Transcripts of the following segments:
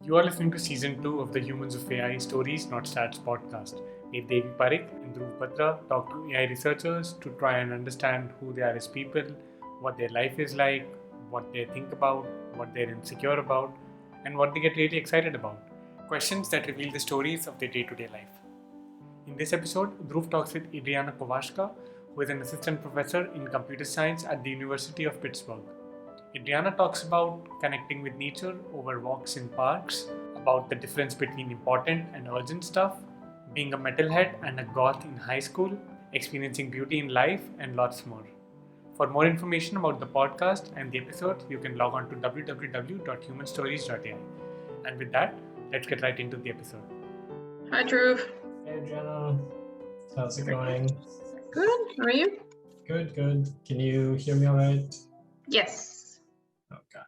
You are listening to Season 2 of the Humans of AI Stories Not Stats podcast. Me, Devi Parikh and Dhruv Batra talk to AI researchers to try and understand who they are as people, what their life is like, what they think about, what they're insecure about, and what they get really excited about. Questions that reveal the stories of their day-to-day life. In this episode, Dhruv talks with Adriana Kovashka, who is an assistant professor in computer science at the University of Pittsburgh. Adriana talks about connecting with nature over walks in parks, about the difference between important and urgent stuff, being a metalhead and a goth in high school, experiencing beauty in life, and lots more. For more information about the podcast and the episode, you can log on to www.humanstories.ai. And with that, let's get right into the episode. Hi, Dhruv. Hey, Adriana. How's it going? Good. How are you? Good, good. Can you hear me all right? Yes. Okay.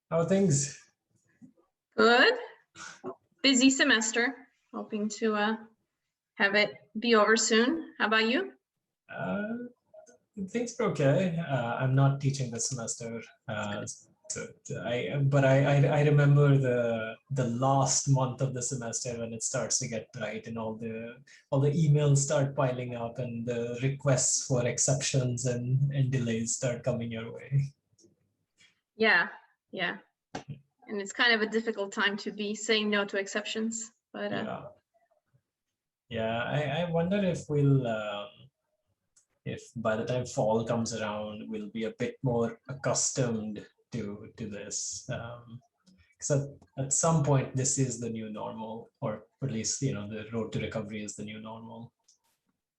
How are things? Good. Busy semester. Hoping to have it be over soon. How about you? Things are okay. I'm not teaching this semester. But I remember the last month of the semester when it starts to get tight and all the emails start piling up and the requests for exceptions and delays start coming your way. Yeah. And it's kind of a difficult time to be saying no to exceptions. But I wonder if if by the time fall comes around, we'll be a bit more accustomed to this. Because at some point, this is the new normal, or at least, the road to recovery is the new normal.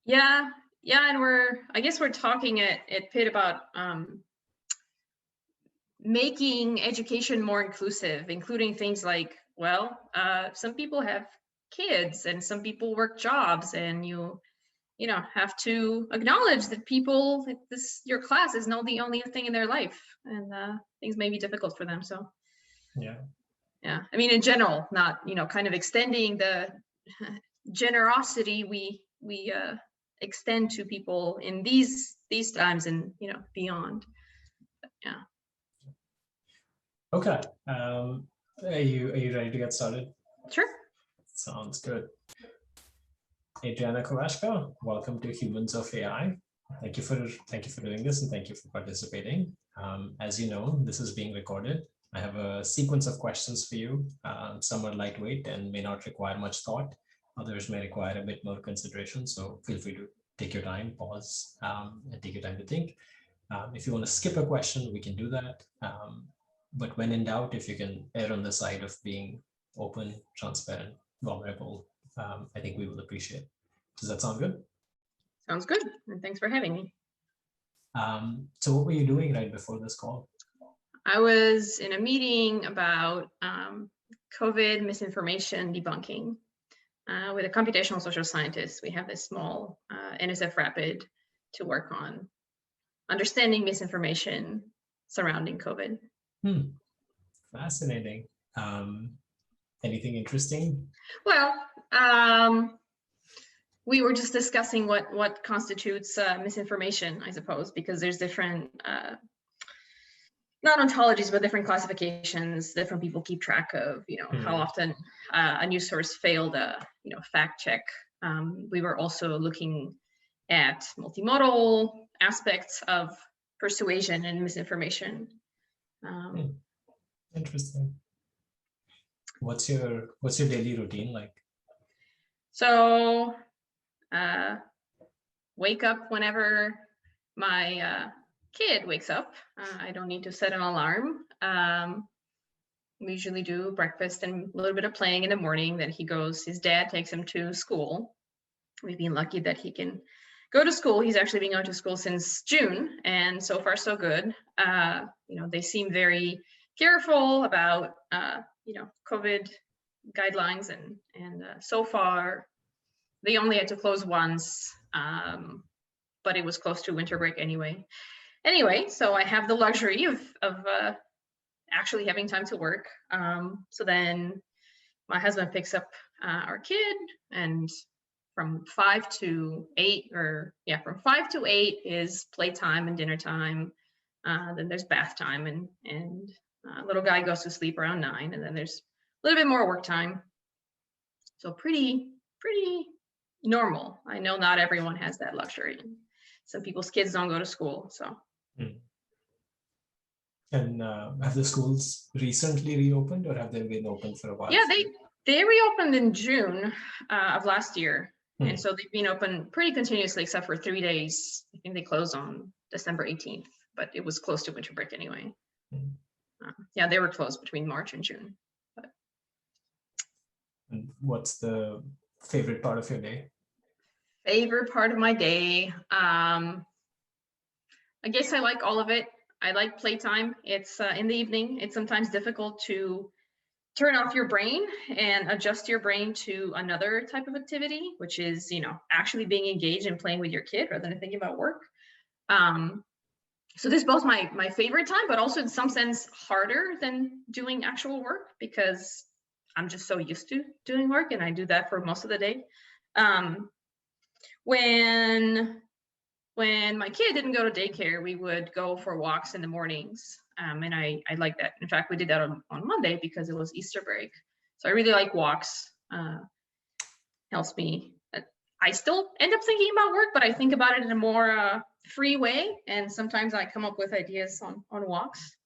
Yeah, and I guess we're talking at Pitt about making education more inclusive, including things like, some people have kids and some people work jobs, and you have to acknowledge that people, your class is not the only thing in their life, and things may be difficult for them. So yeah, I mean, in general, not kind of extending the generosity we extend to people in these times and beyond. But, yeah. Okay. Are you ready to get started? Sure. Sounds good. Adriana Kovashka, welcome to Humans of AI. Thank you for doing this, and thank you for participating. As you know, this is being recorded. I have a sequence of questions for you. Some are lightweight and may not require much thought. Others may require a bit more consideration. So feel free to take your time, pause, and take your time to think. If you want to skip a question, we can do that. But when in doubt, if you can err on the side of being open, transparent, vulnerable, I think we will appreciate. Does that sound good? Sounds good. And thanks for having me. So what were you doing right before this call? I was in a meeting about COVID misinformation debunking with a computational social scientist. We have this small NSF Rapid to work on understanding misinformation surrounding COVID. Fascinating. Anything interesting? Well, we were just discussing what constitutes misinformation, I suppose, because there's different not ontologies, but different classifications. Different people keep track of, how often a news source failed a, fact check. We were also looking at multimodal aspects of persuasion and misinformation. Interesting. What's your daily routine like? So, wake up whenever my kid wakes up. I don't need to set an alarm. We usually do breakfast and a little bit of playing in the morning. Then his dad takes him to school. We've been lucky that he can go to school. He's actually been going to school since June, and so far so good. They seem very careful about COVID guidelines, and so far they only had to close once, but it was close to winter break anyway. So I have the luxury of actually having time to work. So then my husband picks up our kid, and from 5 to 8 is playtime and dinner time. Then there's bath time and Little guy goes to sleep around 9, and then there's a little bit more work time. So pretty normal. I know not everyone has that luxury. Some people's kids don't go to school, so. And have the schools recently reopened, or have they been open for a while? Yeah, they reopened in June of last year. And so they've been open pretty continuously, except for 3 days. I think they closed on December 18th, but it was close to winter break anyway. Yeah, they were closed between March and June. But. And what's the favorite part of your day? Favorite part of my day? I guess I like all of it. I like playtime. It's in the evening. It's sometimes difficult to turn off your brain and adjust your brain to another type of activity, which is, actually being engaged and playing with your kid rather than thinking about work. So this is both my favorite time, but also in some sense harder than doing actual work because I'm just so used to doing work and I do that for most of the day. When my kid didn't go to daycare, we would go for walks in the mornings. And I like that. In fact, we did that on Monday because it was Easter break. So I really like walks. Helps me. I still end up thinking about work, but I think about it in a more free way. And sometimes I come up with ideas on walks.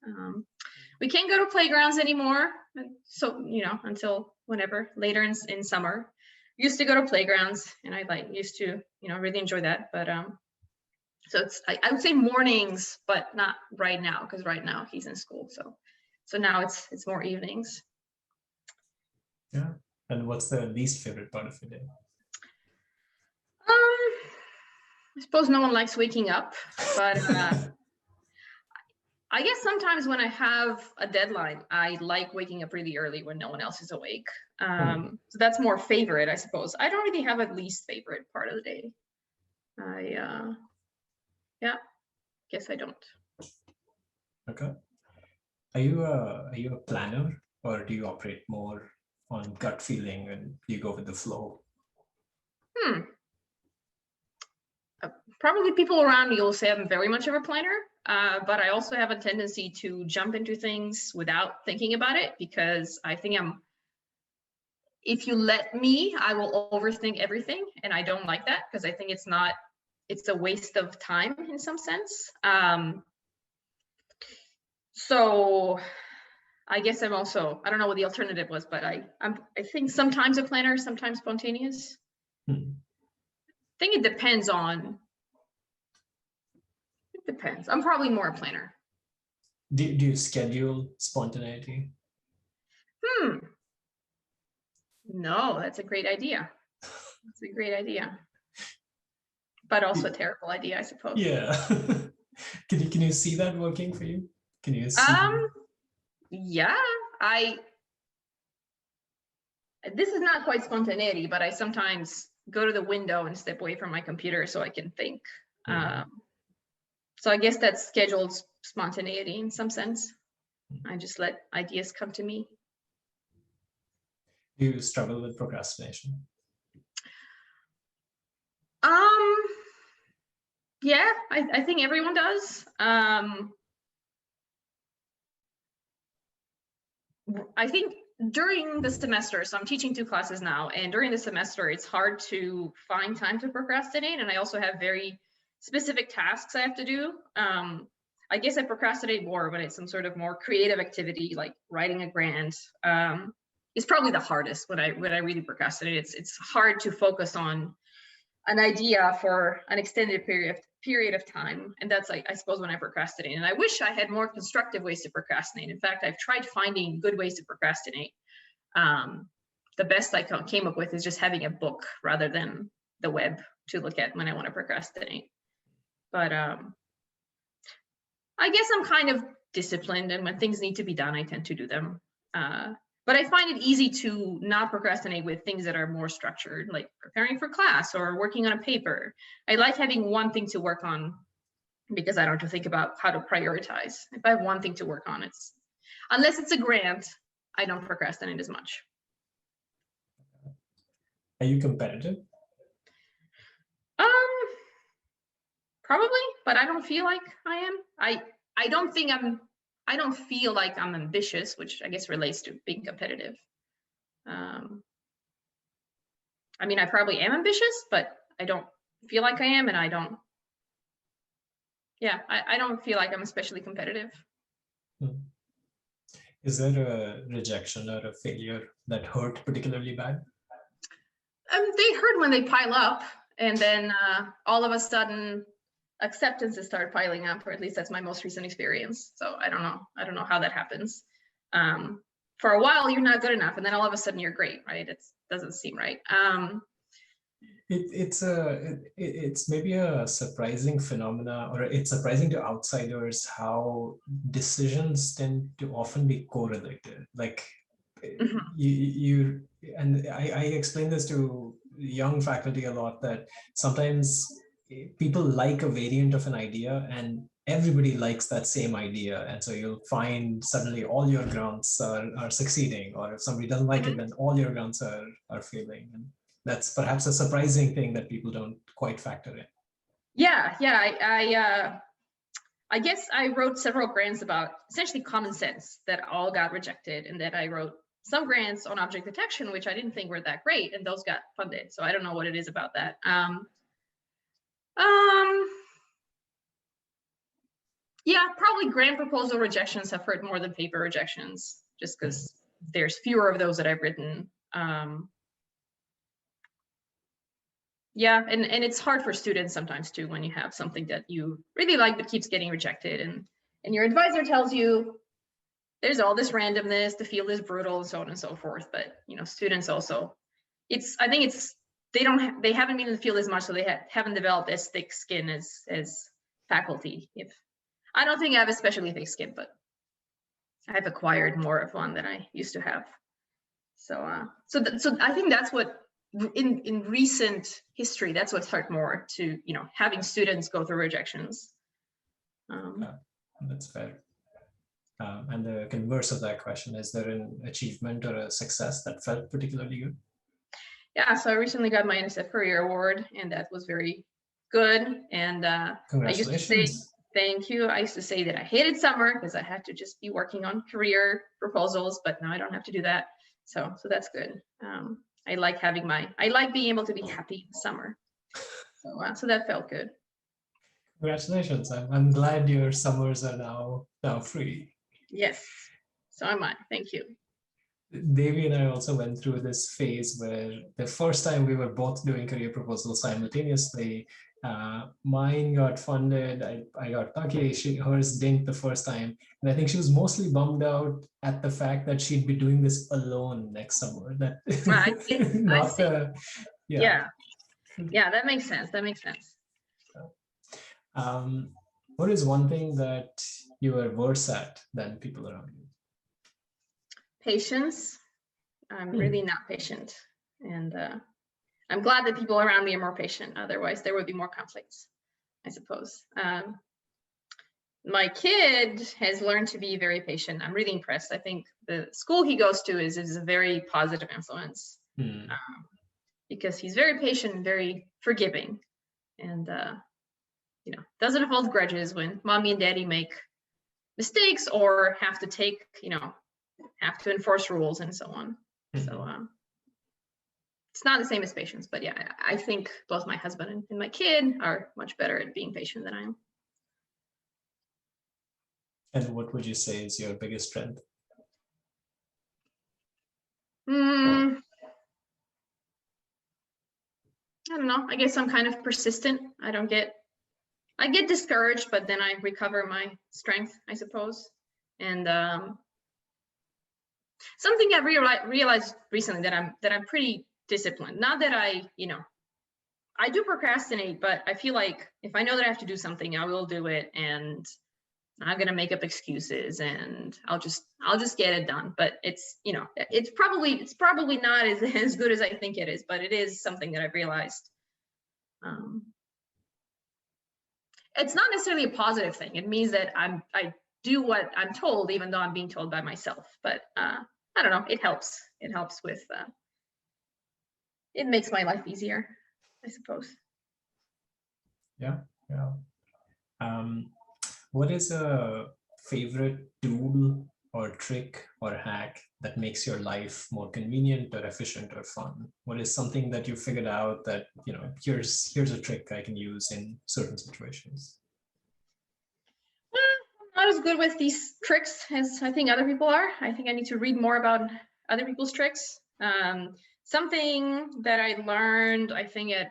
We can't go to playgrounds anymore. So, until whenever, later in summer. Used to go to playgrounds and I used to, really enjoy that. But so I would say mornings, but not right now, because right now he's in school. So now it's more evenings. Yeah. And what's the least favorite part of your day? I suppose no one likes waking up, but I guess sometimes when I have a deadline, I like waking up really early when no one else is awake. So that's more favorite, I suppose. I don't really have a least favorite part of the day. Yeah, guess I don't. Okay. Are you a planner, or do you operate more on gut feeling and you go with the flow? Probably people around me will say I'm very much of a planner, but I also have a tendency to jump into things without thinking about it because I think if you let me, I will overthink everything. And I don't like that because I think it's a waste of time in some sense. So I guess I'm also, I don't know what the alternative was, but I think sometimes a planner, sometimes spontaneous. I think it depends. I'm probably more a planner. Do you schedule spontaneity? No, that's a great idea. That's a great idea. But also a terrible idea, I suppose. Yeah. Can you see that working for you? Can you see? Yeah, this is not quite spontaneity, but I sometimes go to the window and step away from my computer so I can think. So I guess that's scheduled spontaneity in some sense. I just let ideas come to me. Do you struggle with procrastination? Yeah, I think everyone does. I think during the semester, so I'm teaching 2 classes now, and during the semester, it's hard to find time to procrastinate. And I also have very specific tasks I have to do. I guess I procrastinate more when it's some sort of more creative activity, like writing a grant. It's probably the hardest when I really procrastinate. It's hard to focus on an idea for an extended period of time, and that's I suppose when I procrastinate. And I wish I had more constructive ways to procrastinate. In fact, I've tried finding good ways to procrastinate. The best I came up with is just having a book rather than the web to look at when I want to procrastinate. But I guess I'm kind of disciplined, and when things need to be done, I tend to do them. But I find it easy to not procrastinate with things that are more structured, like preparing for class or working on a paper. I like having one thing to work on because I don't have to think about how to prioritize. If I have one thing to work on, unless it's a grant, I don't procrastinate as much. Are you competitive? Probably, but I don't feel like I am. I don't think I'm I don't feel like I'm ambitious, which I guess relates to being competitive. I mean, I probably am ambitious, but I don't feel like I am, and I don't feel like I'm especially competitive. Is there a rejection or a failure that hurt particularly bad? They hurt when they pile up, and then all of a sudden acceptances start piling up, or at least that's my most recent experience. So I don't know how that happens. For a while you're not good enough, and then all of a sudden you're great, right? It doesn't seem right. It's maybe a surprising phenomena, or it's surprising to outsiders how decisions tend to often be correlated. Like you and I explain this to young faculty a lot, that sometimes people like a variant of an idea and everybody likes that same idea, and so you'll find suddenly all your grants are succeeding, or if somebody doesn't like it, then all your grants are failing. And that's perhaps a surprising thing that people don't quite factor in. I guess I wrote several grants about essentially common sense that all got rejected, and then I wrote some grants on object detection, which I didn't think were that great, and those got funded. So I don't know what it is about that. Yeah, probably grant proposal rejections have hurt more than paper rejections, just because there's fewer of those that I've written. Yeah, and it's hard for students sometimes too, when you have something that you really like but keeps getting rejected, and your advisor tells you there's all this randomness, the field is brutal, and so on and so forth. But students also, I think they haven't been in the field as much, so they haven't developed as thick skin as faculty. I don't think I have especially thick skin, but I've acquired more of one than I used to have. So I think that's what in recent history, that's what's hurt more, to having students go through rejections. That's fair. And the converse of that question, is there an achievement or a success that felt particularly good? Yeah, so I recently got my NSF Career Award, and that was very good. And Congratulations. I used to say, thank you. I used to say that I hated summer because I had to just be working on career proposals, but now I don't have to do that. So that's good. I like being able to be happy in summer. So that felt good. Congratulations. I'm glad your summers are now free. Yes, so am I. Thank you. Devi and I also went through this phase where the first time we were both doing career proposals simultaneously. Mine got funded. I got lucky. Hers didn't the first time, and I think she was mostly bummed out at the fact that she'd be doing this alone next summer. That Yeah, that makes sense. What is one thing that you are worse at than people around you? Patience. I'm really not patient, and I'm glad that people around me are more patient. Otherwise, there would be more conflicts, I suppose. My kid has learned to be very patient. I'm really impressed. I think the school he goes to is a very positive influence, because he's very patient and very forgiving, and doesn't hold grudges when mommy and daddy make mistakes or have to enforce rules and so on. So it's not the same as patience, but yeah, I think both my husband and my kid are much better at being patient than I am. And what would you say is your biggest strength? I don't know. I guess I'm kind of persistent. I get discouraged, but then I recover my strength, I suppose. And something I've realized recently, that I'm pretty disciplined. Not that I do procrastinate, but I feel like if I know that I have to do something, I will do it, and I'm not gonna make up excuses, and I'll just get it done. But it's probably not as good as I think it is, but it is something that I've realized. It's not necessarily a positive thing. It means that I do what I'm told, even though I'm being told by myself. But I don't know. It helps. It helps with. It makes my life easier, I suppose. Yeah. What is a favorite tool or trick or hack that makes your life more convenient or efficient or fun? What is something that you figured out that, here's a trick I can use in certain situations? I'm not as good with these tricks as I think other people are. I think I need to read more about other people's tricks. Something that I learned, I think it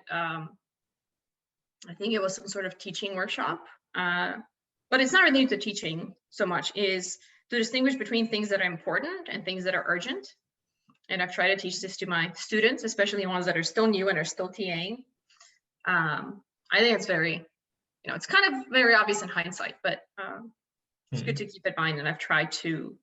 was some sort of teaching workshop, but it's not related to teaching so much, is to distinguish between things that are important and things that are urgent. And I've tried to teach this to my students, especially ones that are still new and are still TAing. I think it's very, it's kind of very obvious in hindsight, but it's good to keep in mind. And I've tried to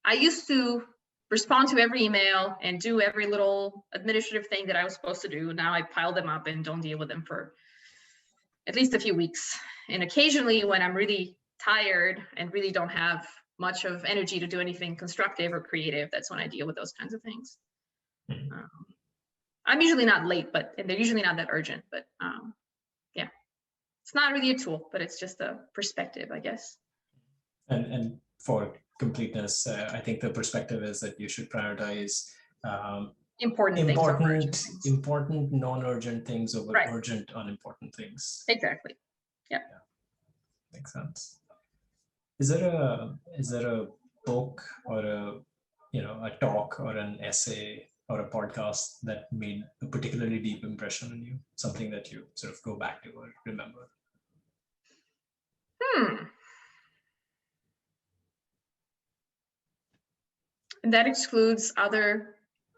I used to respond to every email and do every little administrative thing that I was supposed to do. Now I pile them up and don't deal with them for at least a few weeks. And occasionally when I'm really tired and really don't have much of energy to do anything constructive or creative, that's when I deal with those kinds of things. I'm usually not late, and they're usually not that urgent, but yeah, it's not really a tool, but it's just a perspective, I guess. And for completeness, I think the perspective is that you should prioritize important non-urgent things over urgent unimportant things. Exactly. Yeah. Makes sense. Is there a book or a talk or an essay or a podcast that made a particularly deep impression on you? Something that you sort of go back to or remember? And that excludes other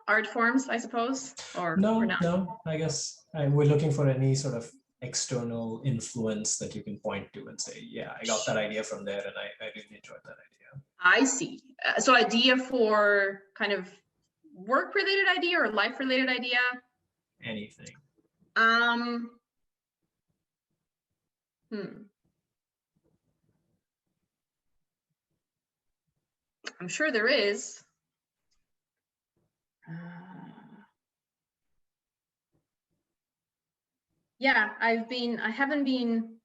art forms, I suppose, or not? No. I guess we're looking for any sort of external influence that you can point to and say, yeah, I got that idea from there, and I really enjoyed that idea. I see. So idea for kind of work-related idea or life-related idea? Anything. I'm sure there is. Yeah, I haven't been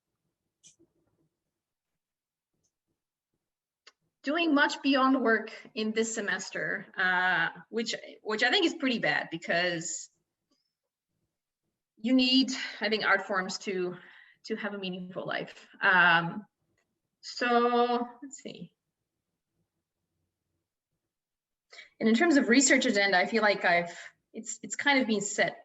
doing much beyond work in this semester, which I think is pretty bad, because you need, I think, art forms to have a meaningful life. So let's see. And in terms of research agenda, I feel like it's kind of been set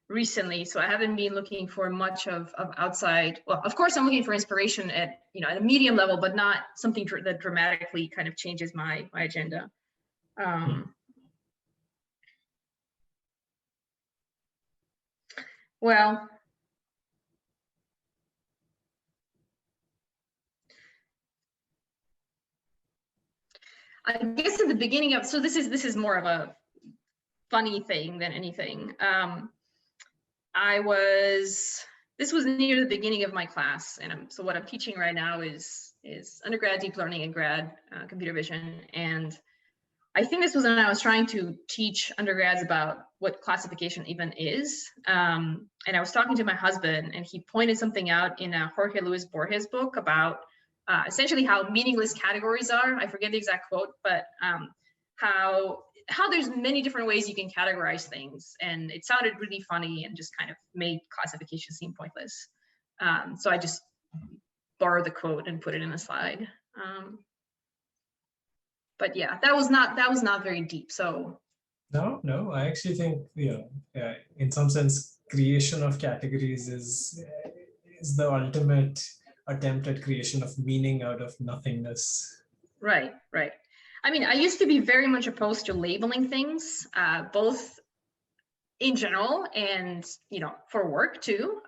recently, so I haven't been looking for much of outside. Well, of course, I'm looking for inspiration at at a medium level, but not something that dramatically kind of changes my agenda. Well, I guess at the beginning of, so this is more of a funny thing than anything. This was near the beginning of my class, and so what I'm teaching right now is undergrad deep learning and grad computer vision. And I think this was when I was trying to teach undergrads about what classification even is. And I was talking to my husband, and he pointed something out in a Jorge Luis Borges book about essentially how meaningless categories are. I forget the exact quote, but how there's many different ways you can categorize things. And it sounded really funny and just kind of made classification seem pointless. So I just borrowed the quote and put it in a slide. But yeah, that was not very deep. So no, I actually think in some sense, creation of categories is the ultimate attempt at creation of meaning out of nothingness. Right. I mean, I used to be very much opposed to labeling things, both in general and for work too.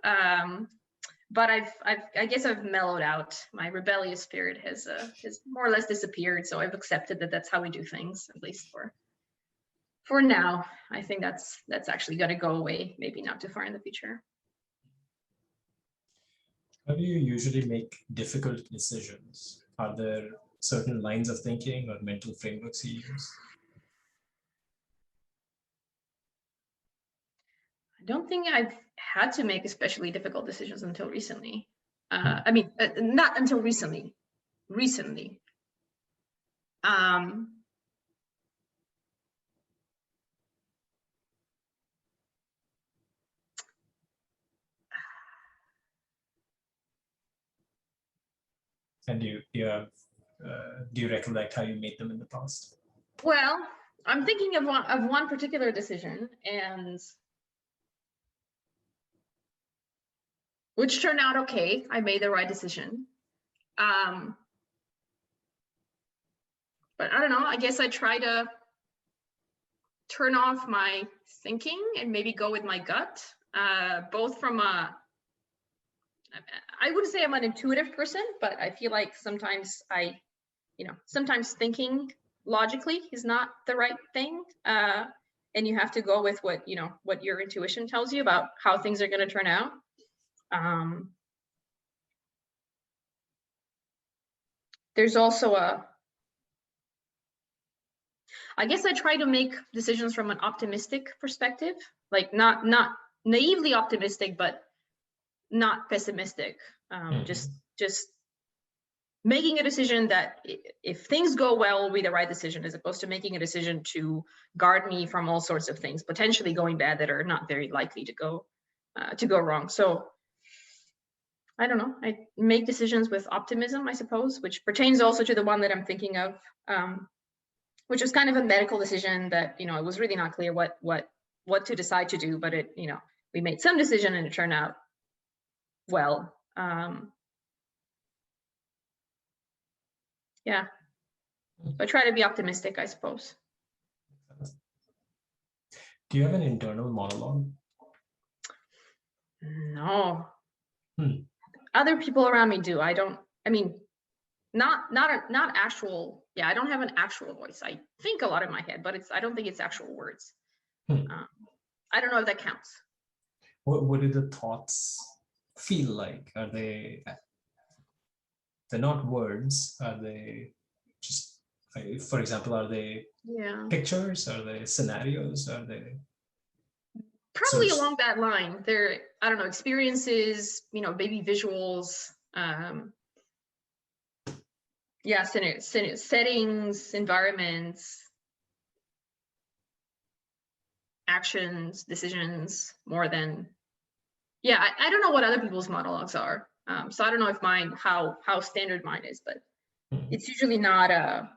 But I guess I've mellowed out. My rebellious spirit has more or less disappeared. So I've accepted that that's how we do things, at least for now. I think that's actually going to go away, maybe not too far in the future. How do you usually make difficult decisions? Are there certain lines of thinking or mental frameworks you use? I don't think I've had to make especially difficult decisions until recently. I mean, not until recently. And do you recollect how you made them in the past? Well, I'm thinking of one particular decision, and which turned out okay. I made the right decision. But I don't know, I guess I try to turn off my thinking and maybe go with my gut, both from I wouldn't say I'm an intuitive person, but I feel like sometimes sometimes thinking logically is not the right thing. And you have to go with what your intuition tells you about how things are going to turn out. There's also I guess I try to make decisions from an optimistic perspective, like not naively optimistic, but not pessimistic. Just making a decision that if things go well will be the right decision, as opposed to making a decision to guard me from all sorts of things potentially going bad that are not very likely to go wrong. So I don't know, I make decisions with optimism, I suppose, which pertains also to the one that I'm thinking of, which was kind of a medical decision that, it was really not clear what to decide to do, but we made some decision and it turned out well. Yeah, I try to be optimistic, I suppose. Do you have an internal monologue? No. Other people around me do. I don't. I mean, not actual. Yeah, I don't have an actual voice. I think a lot in my head, but I don't think it's actual words. I don't know if that counts. What do the thoughts feel like? Are they? They're not words. Are they just, for example, are they pictures? Are they scenarios? Are they? Probably along that line. They're, I don't know, experiences, maybe visuals. Yeah, settings, environments, actions, decisions, more than. Yeah, I don't know what other people's monologues are. So I don't know if how standard mine is, but it's usually not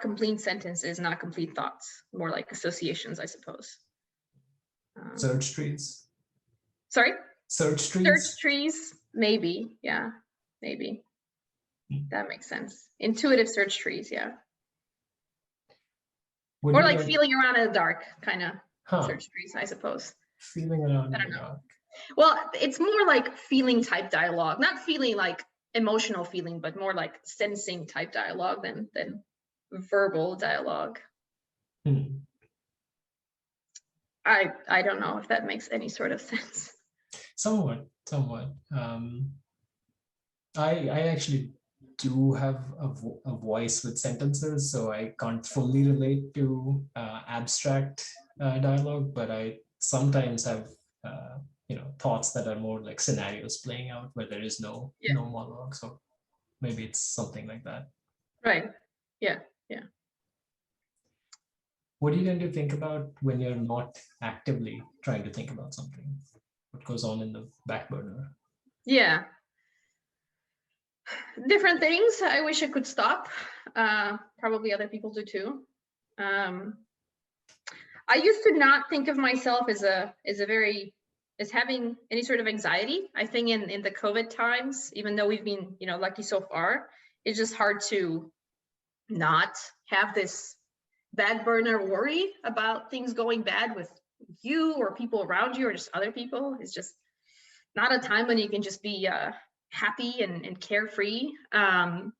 complete sentences, not complete thoughts, more like associations, I suppose. Search trees. Sorry? Search trees. Search trees, maybe. Yeah, maybe. That makes sense. Intuitive search trees, yeah. Or like feeling around in the dark, kind of search trees, I suppose. Feeling around in the dark. Well, it's more like feeling type dialogue, not feeling like emotional feeling, but more like sensing type dialogue than verbal dialogue. I don't know if that makes any sort of sense. Somewhat. I actually do have a voice with sentences, so I can't fully relate to abstract dialogue, but I sometimes have thoughts that are more like scenarios playing out where there is no monologue. So maybe it's something like that. Right. Yeah. What do you tend to think about when you're not actively trying to think about something? What goes on in the back burner? Yeah. Different things. I wish I could stop. Probably other people do too. I used to not think of myself as having any sort of anxiety. I think in the COVID times, even though we've been, lucky so far, it's just hard to not have this back burner worry about things going bad with you or people around you or just other people. It's just not a time when you can just be happy and carefree. I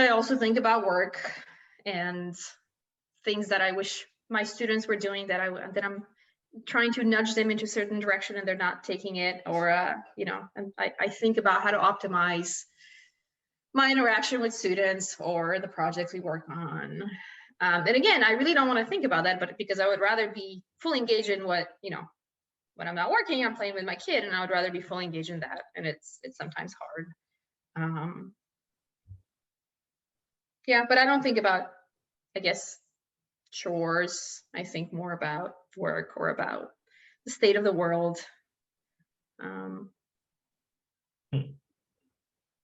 also think about work and things that I wish my students were doing that I'm trying to nudge them into a certain direction and they're not taking it, or and I think about how to optimize my interaction with students or the projects we work on. And again, I really don't want to think about that, but because I would rather be fully engaged in what when I'm not working, I'm playing with my kid, and I would rather be fully engaged in that. And it's sometimes hard. Yeah, but I don't think about, I guess, chores. I think more about work or about the state of the world.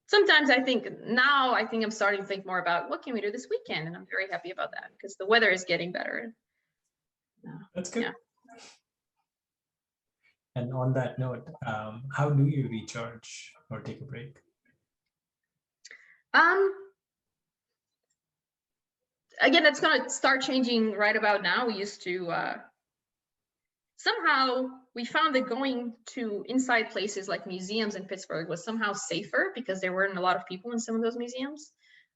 Sometimes I think I'm starting to think more about what can we do this weekend, and I'm very happy about that because the weather is getting better. That's good. Yeah. And on that note, how do you recharge or take a break? Again, that's gonna start changing right about now. We used to somehow we found that going to inside places like museums in Pittsburgh was somehow safer because there weren't a lot of people in some of those museums.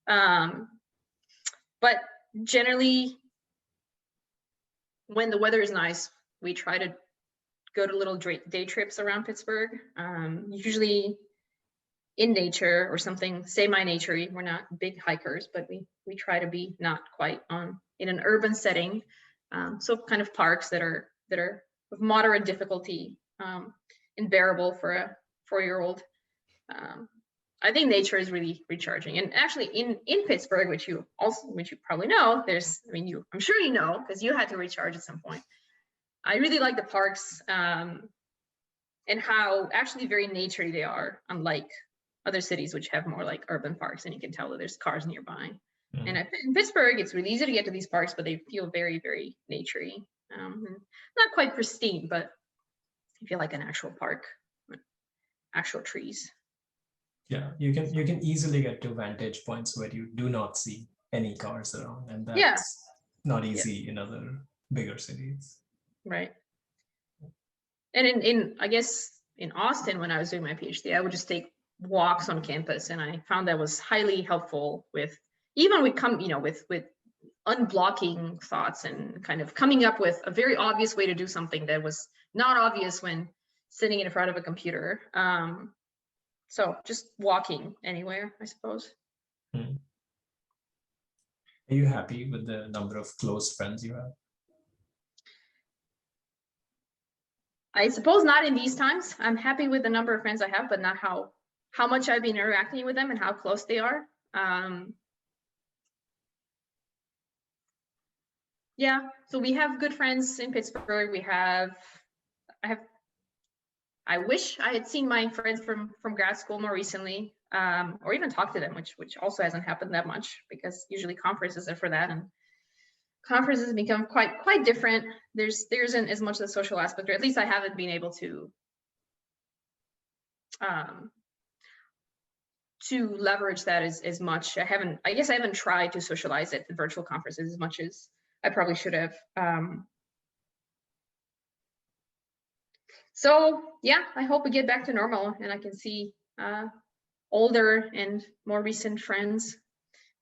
But generally, when the weather is nice, we try to go to little day trips around Pittsburgh, usually in nature or something semi-nature-y. We're not big hikers, but we try to be not quite in an urban setting. So kind of parks that are of moderate difficulty and bearable for a 4-year-old. I think nature is really recharging. And actually in Pittsburgh, which you probably know, I'm sure you know, because you had to recharge at some point. I really like the parks and how actually very naturey they are, unlike other cities which have more like urban parks, and you can tell that there's cars nearby. And in Pittsburgh, it's really easy to get to these parks, but they feel very, very naturey. Not quite pristine, but you feel like an actual park, actual trees. Yeah, you can easily get to vantage points where you do not see any cars around, and that's not easy in other bigger cities. Right. And in I guess in Austin, when I was doing my PhD, I would just take walks on campus, and I found that was highly helpful with unblocking thoughts and kind of coming up with a very obvious way to do something that was not obvious when sitting in front of a computer. So just walking anywhere, I suppose. Are you happy with the number of close friends you have? I suppose not in these times. I'm happy with the number of friends I have, but not how much I've been interacting with them and how close they are. Yeah, so we have good friends in Pittsburgh. I wish I had seen my friends from grad school more recently, or even talked to them, which also hasn't happened that much because usually conferences are for that, and conferences become quite different. There isn't as much of the social aspect, or at least I haven't been able to leverage that as much. I guess I haven't tried to socialize at the virtual conferences as much as I probably should have. So yeah, I hope we get back to normal and I can see older and more recent friends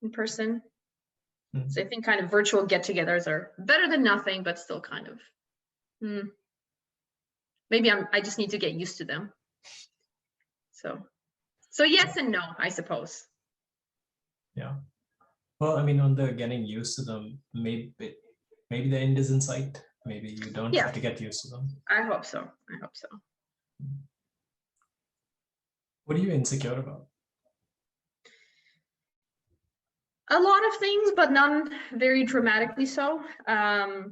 in person. So I think kind of virtual get-togethers are better than nothing, but still kind of, maybe I just need to get used to them. So yes and no, I suppose. Yeah. Well, I mean, on the getting used to them, maybe the end is in sight. Maybe you don't have to get used to them. I hope so. What are you insecure about? A lot of things, but none very dramatically so. I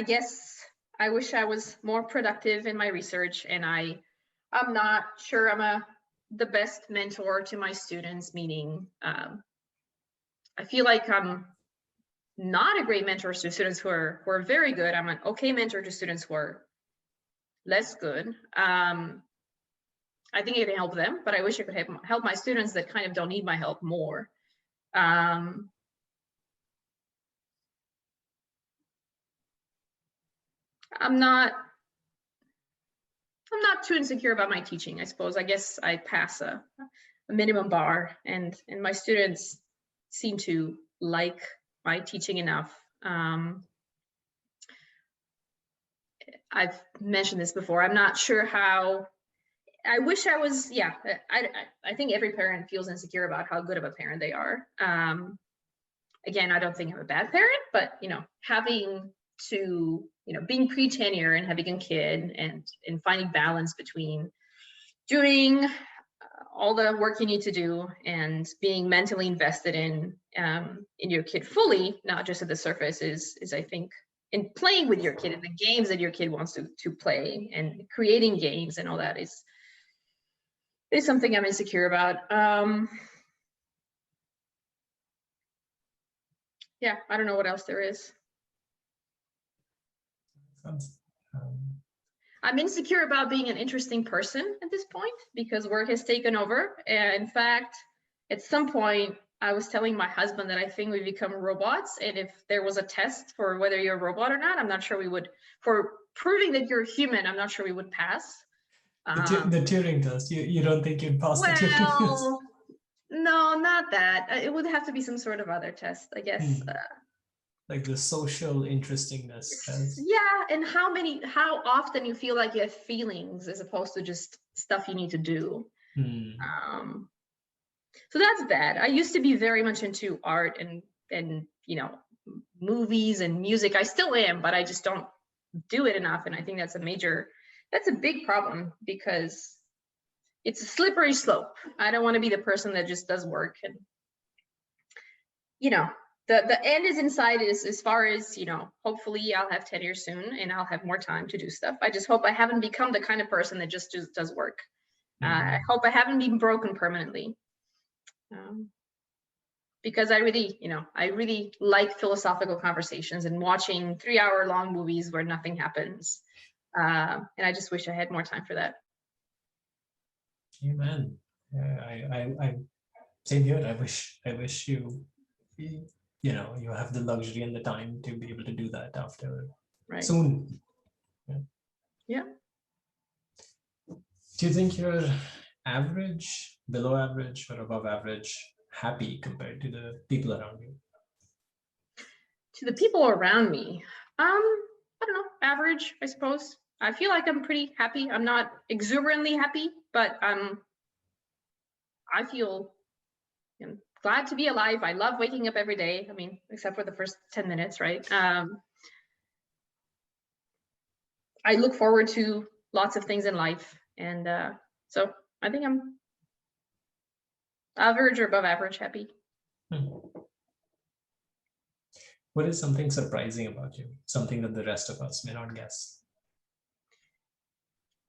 guess I wish I was more productive in my research, and I'm not sure I'm the best mentor to my students, meaning I feel like I'm not a great mentor to students who are very good. I'm an okay mentor to students who are less good. I think it can help them, but I wish I could help my students that kind of don't need my help more. I'm not too insecure about my teaching, I suppose. I guess I pass a minimum bar, and my students seem to like my teaching enough. I've mentioned this before. I'm not sure how. I wish I was. Yeah, I think every parent feels insecure about how good of a parent they are. Again, I don't think I'm a bad parent, but having to, being pre-tenure and having a kid and finding balance between doing all the work you need to do and being mentally invested in your kid fully, not just at the surface, is I think, in playing with your kid and the games that your kid wants to play and creating games and all that is something I'm insecure about. Yeah, I don't know what else there is. I'm insecure about being an interesting person at this point because work has taken over. And in fact, at some point, I was telling my husband that I think we become robots. And if there was a test for whether you're a robot or not, I'm not sure we would, for proving that you're human, I'm not sure we would pass. The Turing test, you don't think you'd pass the Turing test? Well, no, not that. It would have to be some sort of other test, I guess. Like the social interestingness test. Yeah, and how often you feel like you have feelings as opposed to just stuff you need to do. So that's that. I used to be very much into art and movies and music. I still am, but I just don't do it enough. And I think that's a big problem because it's a slippery slope. I don't want to be the person that just does work and the end is inside as far as, hopefully I'll have tenure soon and I'll have more time to do stuff. I just hope I haven't become the kind of person that just does work. I hope I haven't been broken permanently. Because I really like philosophical conversations and watching 3-hour-long movies where nothing happens. And I just wish I had more time for that. Amen. I same here. I wish you have the luxury and the time to be able to do that after soon. Yeah. Do you think you're average, below average, or above average happy compared to the people around you? To the people around me, I don't know, average, I suppose. I feel like I'm pretty happy. I'm not exuberantly happy, but I feel glad to be alive. I love waking up every day. I mean, except for the first 10 minutes, right? I look forward to lots of things in life. And so I think I'm average or above average happy. What is something surprising about you? Something that the rest of us may not guess?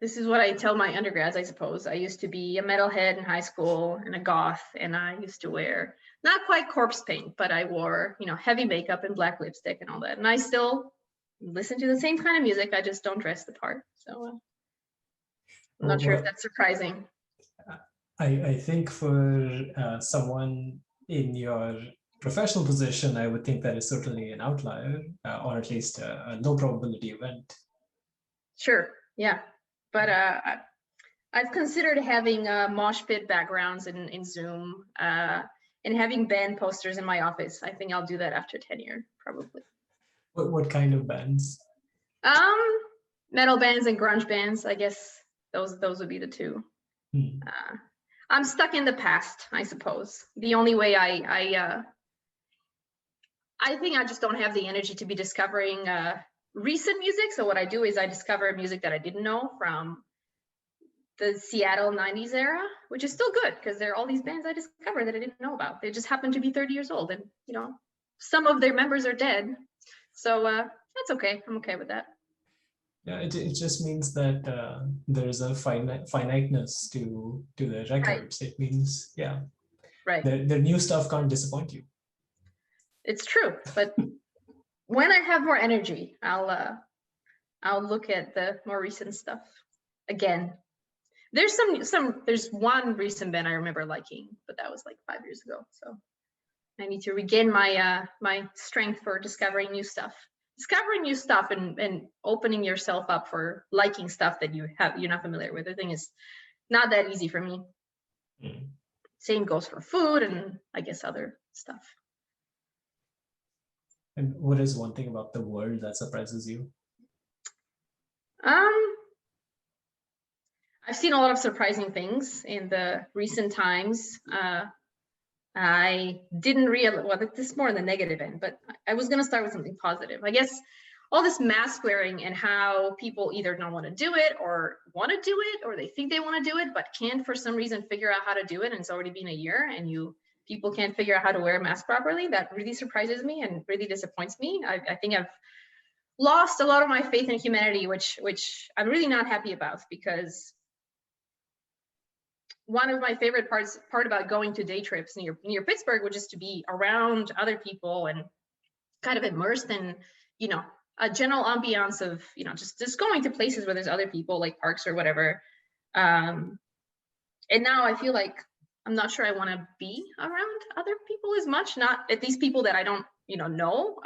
This is what I tell my undergrads, I suppose. I used to be a metalhead in high school and a goth, and I used to wear not quite corpse paint, but I wore, heavy makeup and black lipstick and all that. And I still listen to the same kind of music. I just don't dress the part. So I'm not sure if that's surprising. I think for someone in your professional position, I would think that is certainly an outlier, or at least a low probability event. Sure. Yeah. But I've considered having mosh pit backgrounds in Zoom and having band posters in my office. I think I'll do that after tenure, probably. What kind of bands? Metal bands and grunge bands. I guess those would be the two. I'm stuck in the past, I suppose. The only way I think I just don't have the energy to be discovering recent music. So what I do is I discover music that I didn't know from the Seattle 90s era, which is still good because there are all these bands I discovered that I didn't know about. They just happen to be 30 years old and, some of their members are dead. So that's okay. I'm okay with that. Yeah, it just means that there's a finiteness to the records. Right. It means, right. The new stuff can't disappoint you. It's true, but when I have more energy, I'll look at the more recent stuff again. There's there's one recent band I remember liking, but that was like 5 years ago. So I need to regain my my strength for discovering new stuff. Discovering new stuff and opening yourself up for liking stuff that you're not familiar with. I think is not that easy for me. Same goes for food and I guess other stuff. And what is one thing about the world that surprises you? I've seen a lot of surprising things in the recent times. I didn't realize, well, this is more on the negative end, but I was going to start with something positive. I guess all this mask wearing and how people either don't want to do it or want to do it, or they think they want to do it, but can't for some reason figure out how to do it. And it's already been a year and people can't figure out how to wear a mask properly. That really surprises me and really disappoints me. I think I've lost a lot of my faith in humanity, which I'm really not happy about, because one of my favorite part about going to day trips near Pittsburgh would just to be around other people and kind of immersed in, you know, a general ambiance of, you know, just going to places where there's other people, like parks or whatever. And now I feel like I'm not sure I want to be around other people as much, not at least people that I don't, you know,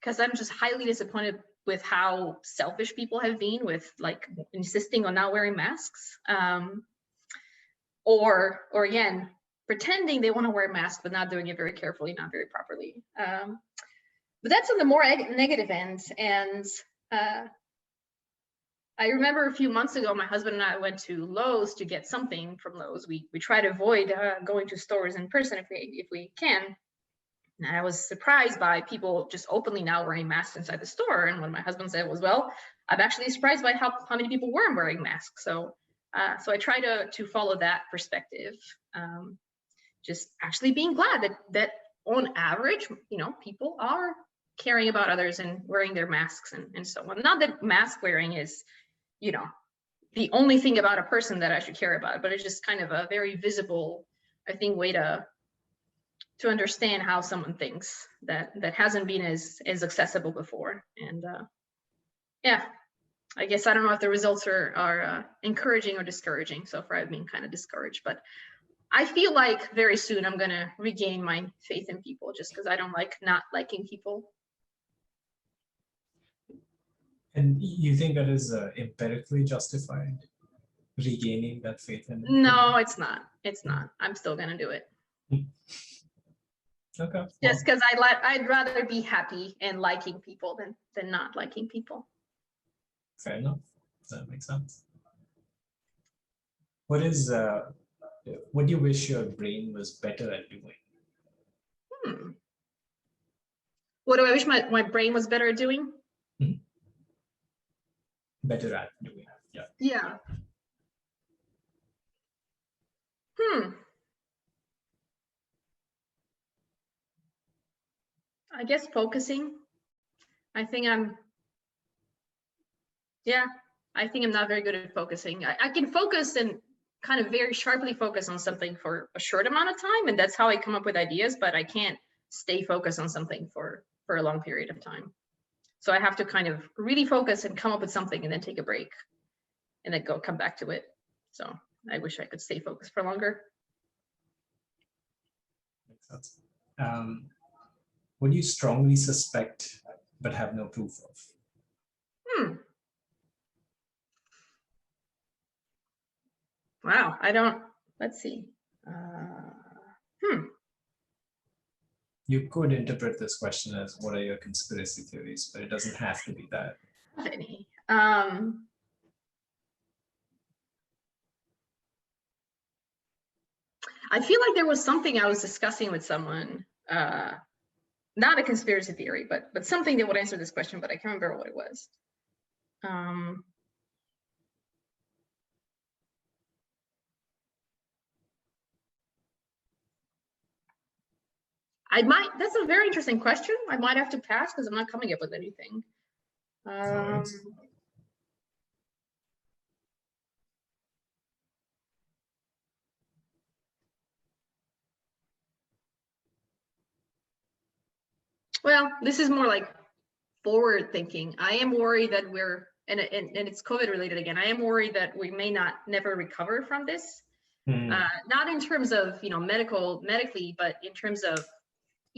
because I'm just highly disappointed with how selfish people have been with like insisting on not wearing masks, or again, pretending they want to wear masks but not doing it very carefully, not very properly. But that's on the more negative end. And I remember a few months ago, my husband and I went to Lowe's to get something from Lowe's. We try to avoid going to stores in person if we can. And I was surprised by people just openly now wearing masks inside the store. And what my husband said was, well, I'm actually surprised by how many people weren't wearing masks. So I try to follow that perspective. Just actually being glad that on average, you know, people are caring about others and wearing their masks and so on. Not that mask wearing is, you know, the only thing about a person that I should care about, but it's just kind of a very visible, I think, way to understand how someone thinks that hasn't been as accessible before. And yeah, I guess I don't know if the results are encouraging or discouraging. So far I've been kind of discouraged, but I feel like very soon I'm gonna regain my faith in people, just because I don't like not liking people. And you think that is empirically justified, regaining that faith in people? No, it's not. It's not. I'm still gonna do it. Okay. Just because I'd rather be happy and liking people than not liking people. Fair enough. That makes sense. What do you wish your brain was better at doing? What do I wish my brain was better at doing? Mm-hmm. Better at doing, yeah. Yeah. I guess focusing. I think I'm not very good at focusing. I can focus and kind of very sharply focus on something for a short amount of time, and that's how I come up with ideas, but I can't stay focused on something for a long period of time. So I have to kind of really focus and come up with something and then take a break and then come back to it. So I wish I could stay focused for longer. Makes sense. What do you strongly suspect but have no proof of? Wow, let's see. You could interpret this question as, what are your conspiracy theories? But it doesn't have to be that. Any. I feel like there was something I was discussing with someone, not a conspiracy theory, but something that would answer this question, but I can't remember what it was. That's a very interesting question. I might have to pass because I'm not coming up with anything. Well, this is more like forward thinking. I am worried that and it's COVID related again. I am worried that we may never recover from this. Not in terms of, you know, medically, but in terms of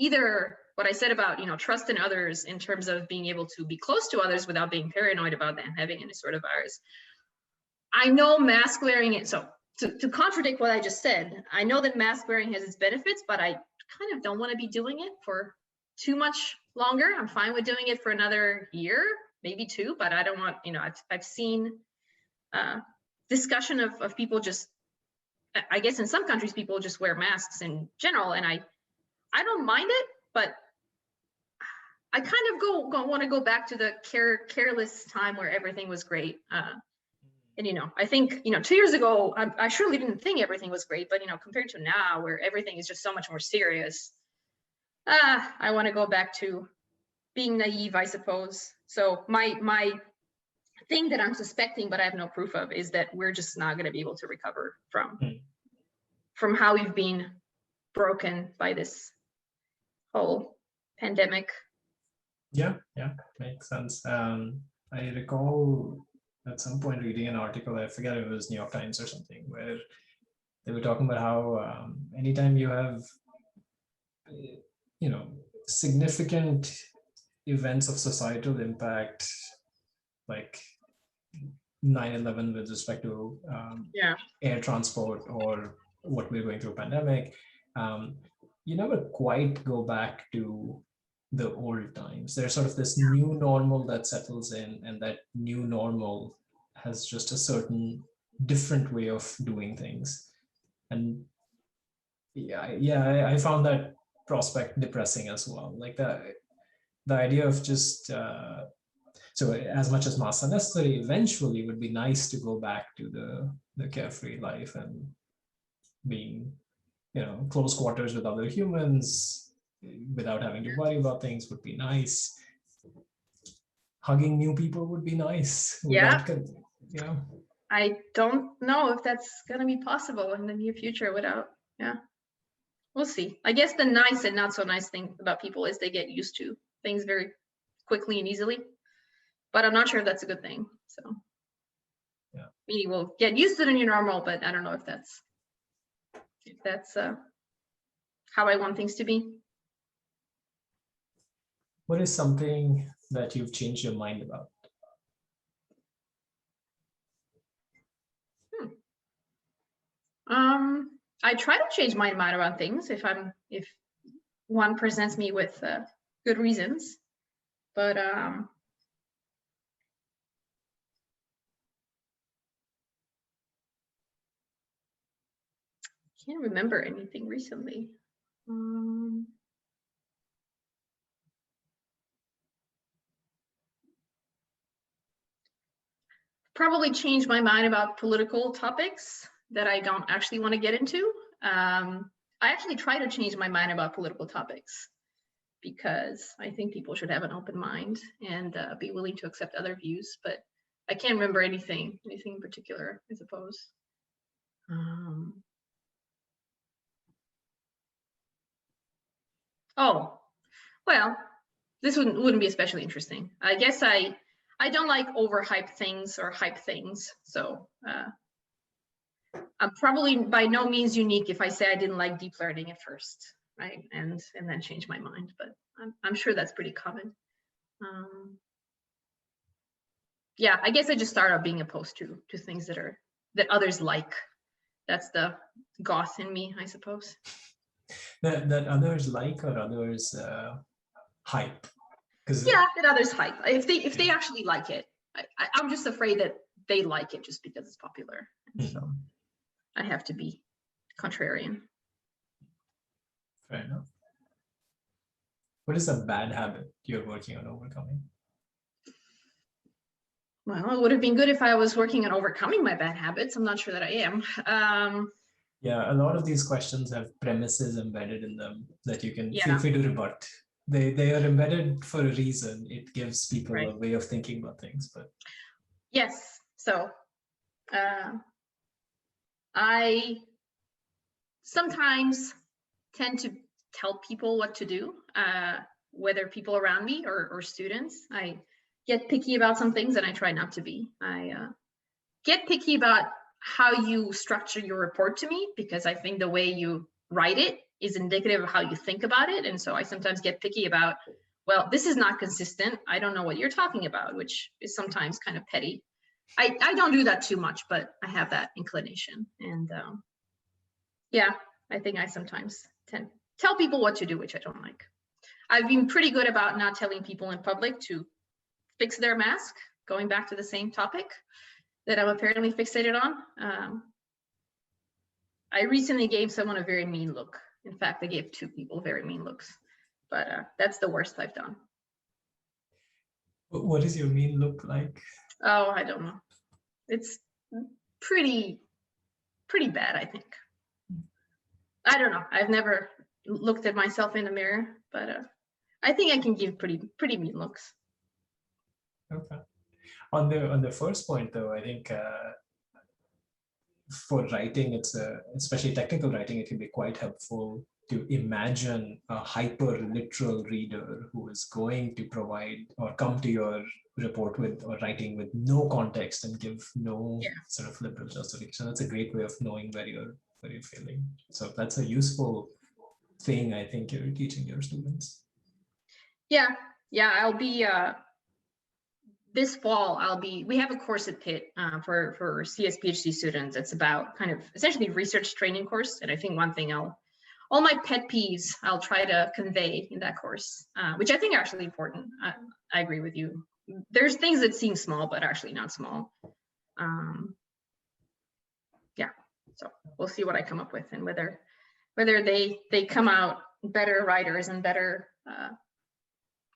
either what I said about, you know, trust in others, in terms of being able to be close to others without being paranoid about them having any sort of virus. I know mask wearing, so to contradict what I just said, I know that mask wearing has its benefits, but I kind of don't want to be doing it for too much longer. I'm fine with doing it for another year, maybe two, but I don't want, you know, I've seen discussion of people just, I guess in some countries, people just wear masks in general, and I don't mind it, but I kind of want to go back to the careless time where everything was great. And, you know, I think, you know, 2 years ago, I surely didn't think everything was great, but, you know, compared to now where everything is just so much more serious, I want to go back to being naive, I suppose. So my thing that I'm suspecting, but I have no proof of, is that we're just not going to be able to recover from how we've been broken by this whole pandemic. Yeah, makes sense. I recall at some point reading an article, I forget if it was New York Times or something, where they were talking about how anytime you have, you know, significant events of societal impact, like 9/11 with respect to air transport or what we're going through pandemic, you never quite go back to the old times. There's sort of this new normal that settles in, and that new normal has just a certain different way of doing things. And I found that prospect depressing as well. Like the idea of just so as much as masks are necessary, eventually it would be nice to go back to the carefree life and being, you know, close quarters with other humans without having to worry about things would be nice. Hugging new people would be nice. I don't know if that's going to be possible in the near future without, we'll see. I guess the nice and not so nice thing about people is they get used to things very quickly and easily, but I'm not sure if that's a good thing. So meaning we'll get used to the new normal, but I don't know if that's how I want things to be. What is something that you've changed your mind about? I try to change my mind about things if one presents me with good reasons, but can't remember anything recently. Probably changed my mind about political topics that I don't actually want to get into. I actually try to change my mind about political topics because I think people should have an open mind and be willing to accept other views, but I can't remember anything in particular, I suppose. Oh, well, this wouldn't be especially interesting. I guess I don't like overhyped things or hype things. So I'm probably by no means unique if I say I didn't like deep learning at first, right? And then change my mind, but I'm sure that's pretty common. Yeah, I guess I just started out being opposed to things that others like. That's the goth in me, I suppose. That others like or others hype? Yeah, that others hype. If they actually like it, I'm just afraid that they like it just because it's popular. And so I have to be contrarian. Fair enough. What is a bad habit you're working on overcoming? Well, it would have been good if I was working on overcoming my bad habits. I'm not sure that I am. Yeah, a lot of these questions have premises embedded in them that you can feel free to rebut. They are embedded for a reason. It gives people a way of thinking about things. But yes, so I sometimes tend to tell people what to do, whether people around me or students. I get picky about some things and I try not to be. I get picky about how you structure your report to me because I think the way you write it is indicative of how you think about it. And so I sometimes get picky about, well, this is not consistent. I don't know what you're talking about, which is sometimes kind of petty. I don't do that too much, but I have that inclination. And yeah, I think I sometimes tend to tell people what to do, which I don't like. I've been pretty good about not telling people in public to fix their mask, going back to the same topic that I'm apparently fixated on. I recently gave someone a very mean look. In fact, I gave 2 people very mean looks, but that's the worst I've done. What does your mean look like? Oh, I don't know. It's pretty bad, I think. I don't know. I've never looked at myself in a mirror, but I think I can give pretty mean looks. Okay. On the first point, though, I think for writing, especially technical writing, it can be quite helpful to imagine a hyper literal reader who is going to provide or come to your report with or writing with no context and give no sort of liberal justification. That's a great way of knowing where you're failing. So that's a useful thing I think you're teaching your students. Yeah, I'll be this fall. We have a course at Pitt for CS PhD students. It's about kind of essentially research training course, and I think one thing all my pet peeves I'll try to convey in that course, which I think are actually important. I agree with you. There's things that seem small, but actually not small. Yeah, so we'll see what I come up with and whether they come out better writers and better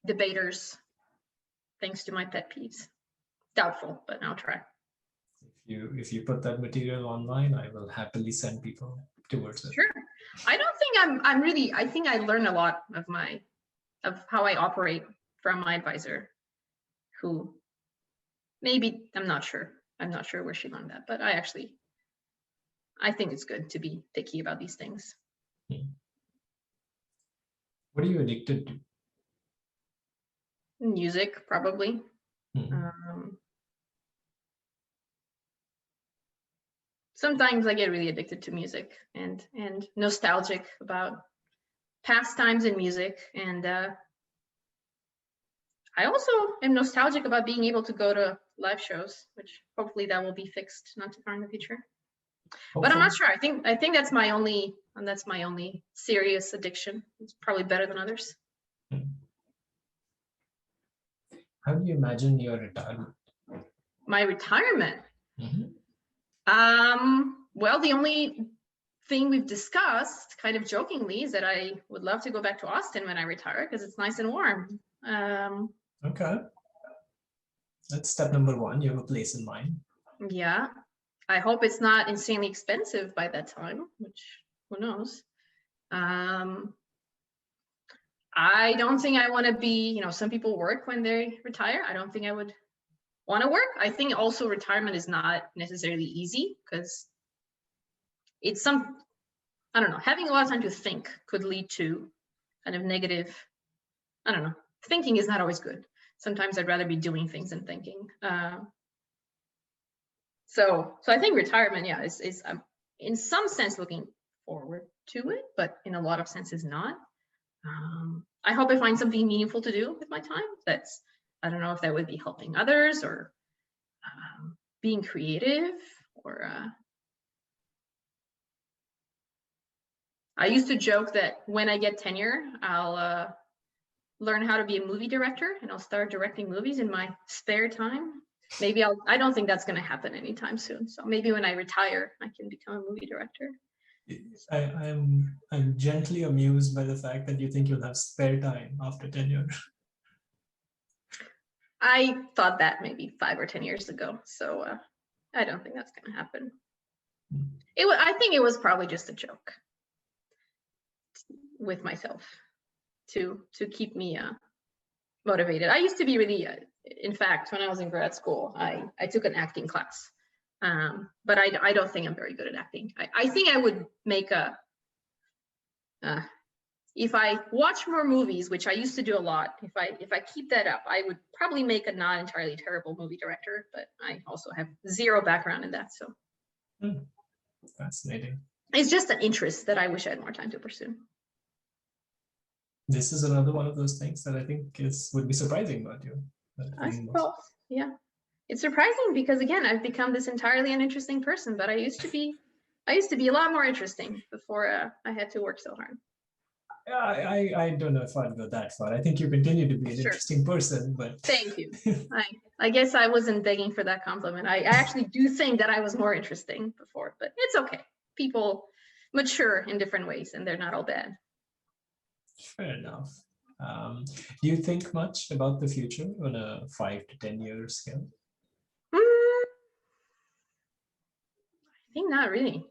debaters thanks to my pet peeves. Doubtful, but I'll try. If you put that material online, I will happily send people towards it. Sure. I don't think I'm really, I think I learned a lot of how I operate from my advisor, who maybe, I'm not sure where she learned that, but I think it's good to be picky about these things. What are you addicted to? Music, probably. Sometimes I get really addicted to music and nostalgic about past times in music, and I also am nostalgic about being able to go to live shows, which hopefully that will be fixed not too far in the future. Hopefully. But I'm not sure. I think that's my only serious addiction. It's probably better than others. How do you imagine your retirement? My retirement? Well, the only thing we've discussed kind of jokingly is that I would love to go back to Austin when I retire because it's nice and warm. Okay. That's step number one. You have a place in mind. Yeah. I hope it's not insanely expensive by that time, which who knows. I don't think I want to be, some people work when they retire. I don't think I would want to work. I think also retirement is not necessarily easy because it's I don't know, having a lot of time to think could lead to kind of negative, I don't know, thinking is not always good. Sometimes I'd rather be doing things than thinking. So I think retirement, is in some sense looking forward to it, but in a lot of senses not. I hope I find something meaningful to do with my time. I don't know if that would be helping others or being creative or I used to joke that when I get tenure, I'll learn how to be a movie director and I'll start directing movies in my spare time. Maybe I don't think that's going to happen anytime soon. So maybe when I retire, I can become a movie director. I'm gently amused by the fact that you think you'll have spare time after tenure. I thought that maybe 5 or 10 years ago. So I don't think that's going to happen. I think it was probably just a joke with myself to keep me motivated. I used to be really, in fact, when I was in grad school, I took an acting class. But I don't think I'm very good at acting. I think I would make if I watch more movies, which I used to do a lot, if I keep that up, I would probably make a not entirely terrible movie director, but I also have zero background in that. So fascinating. It's just an interest that I wish I had more time to pursue. This is another one of those things that I think would be surprising about you. I suppose, yeah. It's surprising because again, I've become this entirely uninteresting person, but I used to be a lot more interesting before I had to work so hard. I don't know if I'd go that far. I think you continue to be an interesting person, but thank you. I guess I wasn't begging for that compliment. I actually do think that I was more interesting before, but it's okay. People mature in different ways and they're not all bad. Fair enough. Do you think much about the future on a 5 to 10 year scale? I think not really.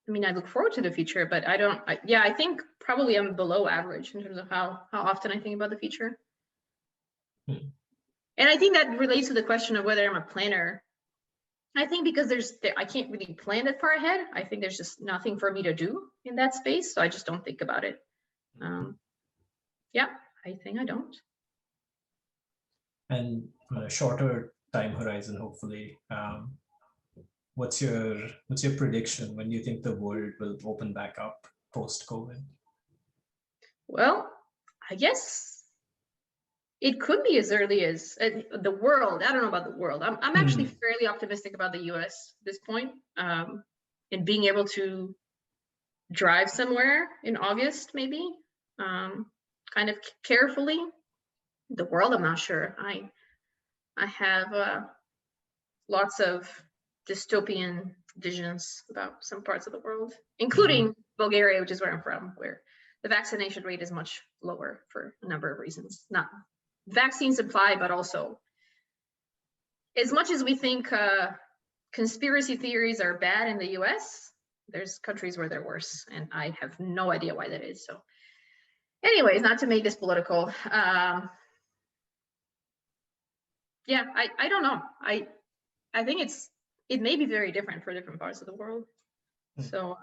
I mean, I look forward to the future, but I don't. Yeah, I think probably I'm below average in terms of how often I think about the future. And I think that relates to the question of whether I'm a planner. I think because I can't really plan that far ahead. I think there's just nothing for me to do in that space, so I just don't think about it. Yeah, I think I don't. And on a shorter time horizon, hopefully, what's your prediction? When do you think the world will open back up post-COVID? Well, I guess it could be as early as the world. I don't know about the world. I'm actually fairly optimistic about the US at this point, and being able to drive somewhere in August, maybe, kind of carefully. The world, I'm not sure. I have lots of dystopian visions about some parts of the world, including Bulgaria, which is where I'm from, where the vaccination rate is much lower for a number of reasons. Not vaccine supply, but also, as much as we think conspiracy theories are bad in the US, there's countries where they're worse, and I have no idea why that is. So anyways, not to make this political, yeah, I don't know. I think it may be very different for different parts of the world. So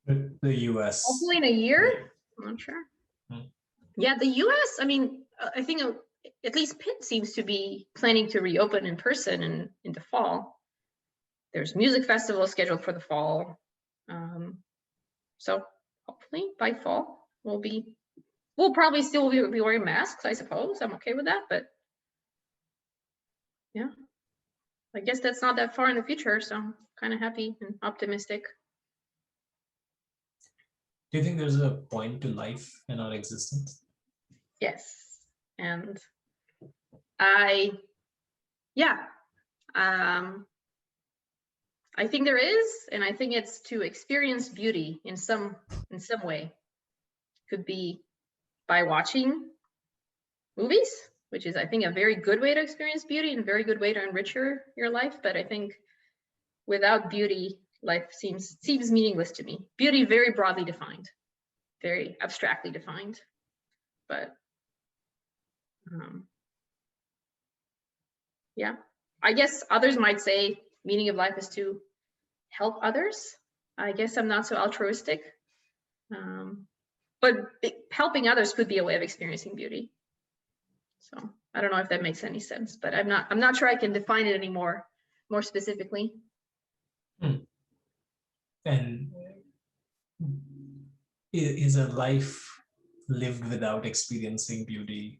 the US. hopefully in a year, I'm not sure. Yeah, the US, I mean, I think at least Pitt seems to be planning to reopen in person in the fall. There's music festivals scheduled for the fall. So hopefully by fall we'll probably still be wearing masks, I suppose. I'm okay with that, but yeah, I guess that's not that far in the future, so I'm kind of happy and optimistic. Do you think there's a point to life in our existence? Yes, and I think there is, and I think it's to experience beauty in some way. Could be by watching movies, which is, I think, a very good way to experience beauty and a very good way to enrich your life. But I think without beauty, life seems meaningless to me. Beauty, very broadly defined, very abstractly defined, but yeah, I guess others might say meaning of life is to help others. I guess I'm not so altruistic, but helping others could be a way of experiencing beauty. So I don't know if that makes any sense, but I'm not sure I can define it anymore more specifically. And is a life lived without experiencing beauty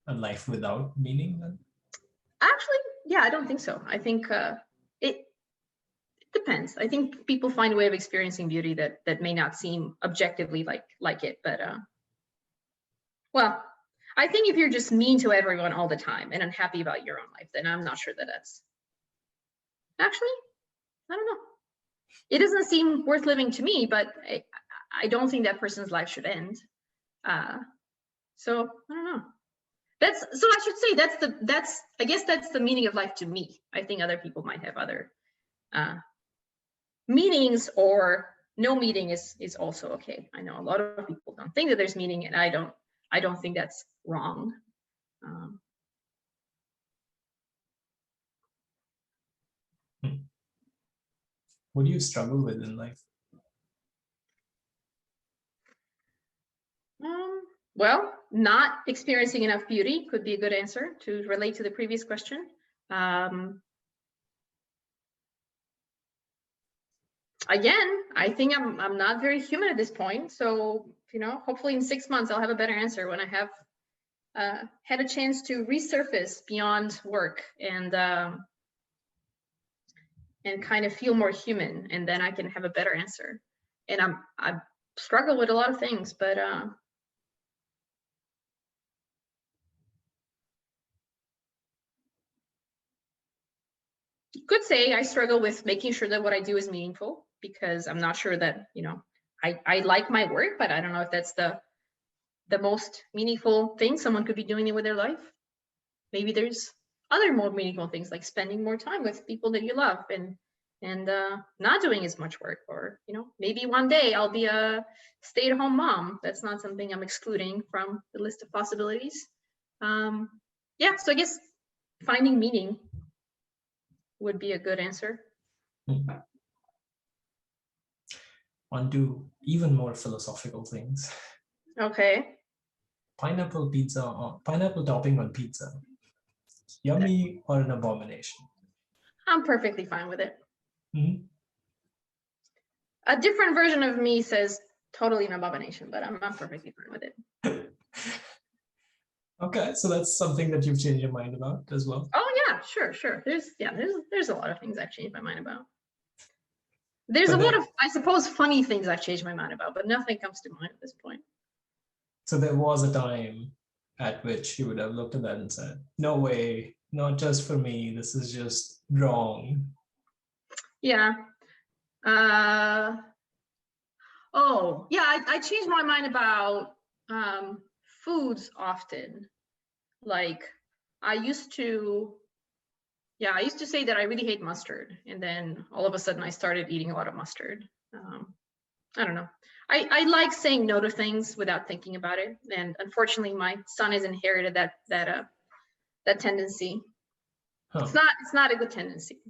a life without meaning then? Actually, yeah, I don't think so. I think it depends. I think people find a way of experiencing beauty that may not seem objectively like it, but well, I think if you're just mean to everyone all the time and unhappy about your own life, then I'm not sure that's actually, I don't know. It doesn't seem worth living to me, but I don't think that person's life should end. So I don't know. So I should say I guess that's the meaning of life to me. I think other people might have other meanings, or no meaning is also okay. I know a lot of people don't think that there's meaning, and I don't think that's wrong. What do you struggle with in life? Well, not experiencing enough beauty could be a good answer to relate to the previous question. Again, I think I'm not very human at this point. So, hopefully in 6 months, I'll have a better answer when I have had a chance to resurface beyond work and kind of feel more human, and then I can have a better answer. And I struggle with a lot of things, but you could say I struggle with making sure that what I do is meaningful, because I'm not sure that, I like my work, but I don't know if that's the the most meaningful thing someone could be doing with their life. Maybe there's other more meaningful things like spending more time with people that you love and not doing as much work, or maybe one day I'll be a stay-at-home mom. That's not something I'm excluding from the list of possibilities. Yeah, so I guess finding meaning would be a good answer. On to even more philosophical things. Okay. Pineapple topping on pizza. Yummy or an abomination? I'm perfectly fine with it. Mm-hmm. A different version of me says totally an abomination, but I'm perfectly fine with it. Okay, so that's something that you've changed your mind about as well. Oh yeah, sure. There's a lot of things I've changed my mind about. There's a lot of, I suppose, funny things I've changed my mind about, but nothing comes to mind at this point. So there was a time at which you would have looked at that and said, no way, not just for me, this is just wrong. Yeah. Oh, yeah, I changed my mind about foods often. Like I used to say that I really hate mustard, and then all of a sudden I started eating a lot of mustard. I don't know. I like saying no to things without thinking about it, and unfortunately, my son has inherited that tendency. Huh. It's not a good tendency.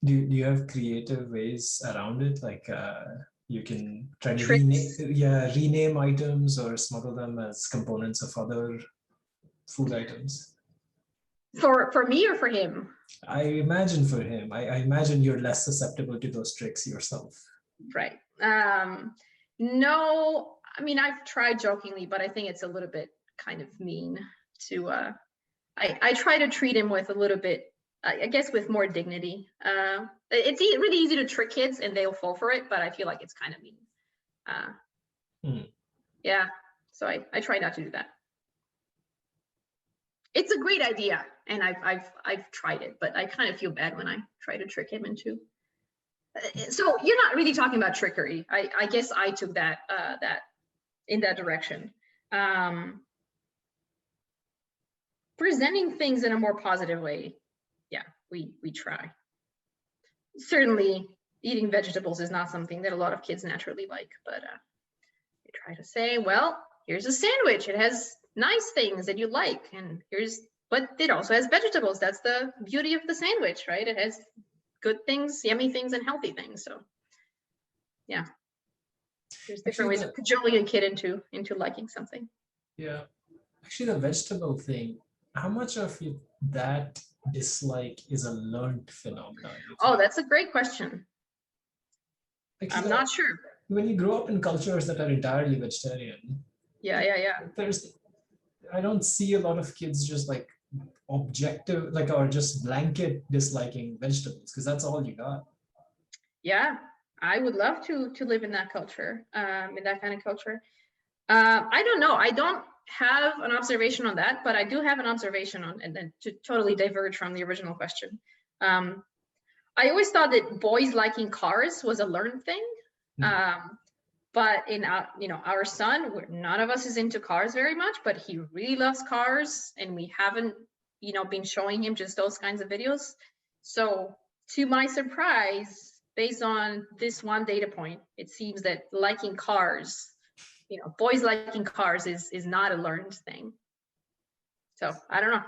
Do you have creative ways around it? Like you can try to Tricks. rename items or smuggle them as components of other food items. For me or for him? I imagine for him. I imagine you're less susceptible to those tricks yourself. Right. No, I mean, I've tried jokingly, but I think it's a little bit kind of mean to, I try to treat him with a little bit, I guess with more dignity. It's really easy to trick kids and they'll fall for it, but I feel like it's kind of mean. Yeah, so I try not to do that. It's a great idea, and I've tried it, but I kind of feel bad when I try to trick him into. So you're not really talking about trickery. I guess I took that in that direction. Presenting things in a more positive way. Yeah, we try. Certainly, eating vegetables is not something that a lot of kids naturally like, but we try to say, well, here's a sandwich. It has nice things that you like, but it also has vegetables. That's the beauty of the sandwich, right? It has good things, yummy things, and healthy things. So yeah, there's different ways of cajoling a kid into liking something. Yeah, actually the vegetable thing, how much of that dislike is a learned phenomenon? Oh, that's a great question. I'm not sure. When you grow up in cultures that are entirely vegetarian, yeah, I don't see a lot of kids just like objective, like, or just blanket disliking vegetables, because that's all you got. Yeah, I would love to live in that culture, in that kind of culture. I don't know. I don't have an observation on that, but I do have an observation on, and then to totally diverge from the original question. I always thought that boys liking cars was a learned thing. But in our son, none of us is into cars very much, but he really loves cars, and we haven't, been showing him just those kinds of videos. So to my surprise, based on this one data point, it seems that liking cars, boys liking cars is not a learned thing. So I don't know.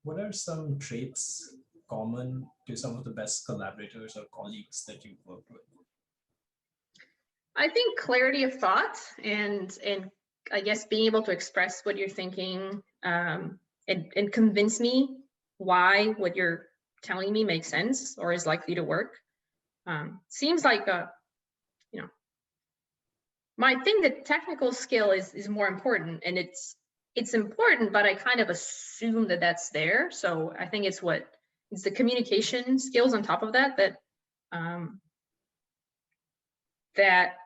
What are some traits common to some of the best collaborators or colleagues that you've worked with? I think clarity of thought and I guess being able to express what you're thinking, and convince me why what you're telling me makes sense or is likely to work. Seems like my thing, the technical skill is more important, and it's important, but I kind of assume that that's there. So I think it's the communication skills on top of that that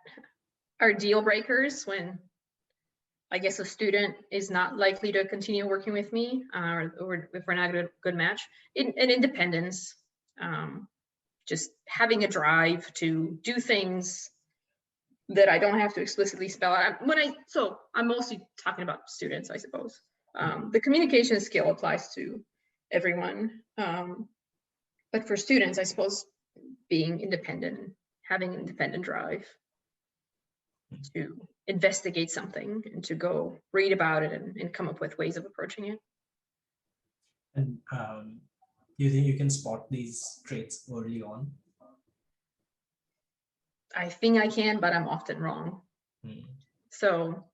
are deal breakers when I guess a student is not likely to continue working with me, or if we're not a good match. And independence, just having a drive to do things that I don't have to explicitly spell out. So I'm mostly talking about students, I suppose. The communication skill applies to everyone. But for students, I suppose being independent, having an independent drive to investigate something and to go read about it and come up with ways of approaching it. And you think you can spot these traits early on? I think I can, but I'm often wrong. So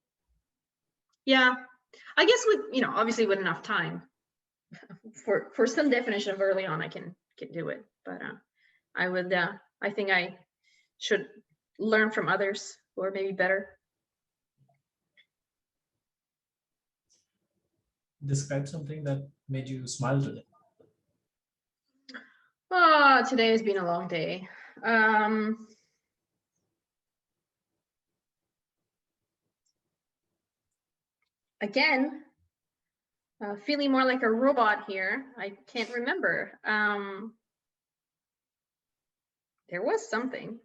yeah, I guess with, obviously with enough time for some definition of early on, I can do it. But I think I should learn from others who are maybe better. Describe something that made you smile today. Oh, today has been a long day. Again, feeling more like a robot here. I can't remember. There was something.